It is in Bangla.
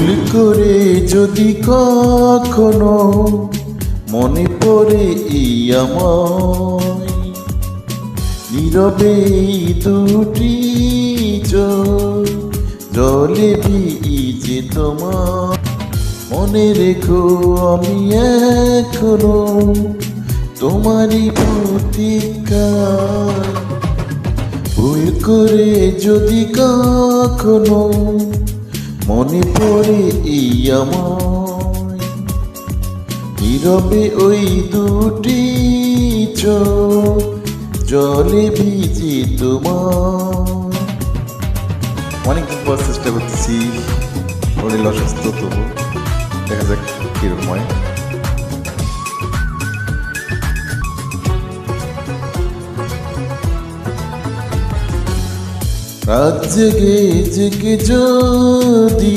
ভুল করে যদি কখনো মনে পড়ে এই আমায়, নীরবে দুটি চোখ জলে ভিজে তোমার। মনে রেখো আমি এখনো তোমারই প্রতীক্ষায়। ভুল করে যদি কখনো মনে পড়ে এই আমায়, নীরবে ওই দুটি চোখ জলে ভিজে তোমার। অনেকদিন পর চেষ্টা করতেছি, শরীর অসুস্থ, তবু দেখা যাক কিরকম হয়। রাত জেগে জেগে যদি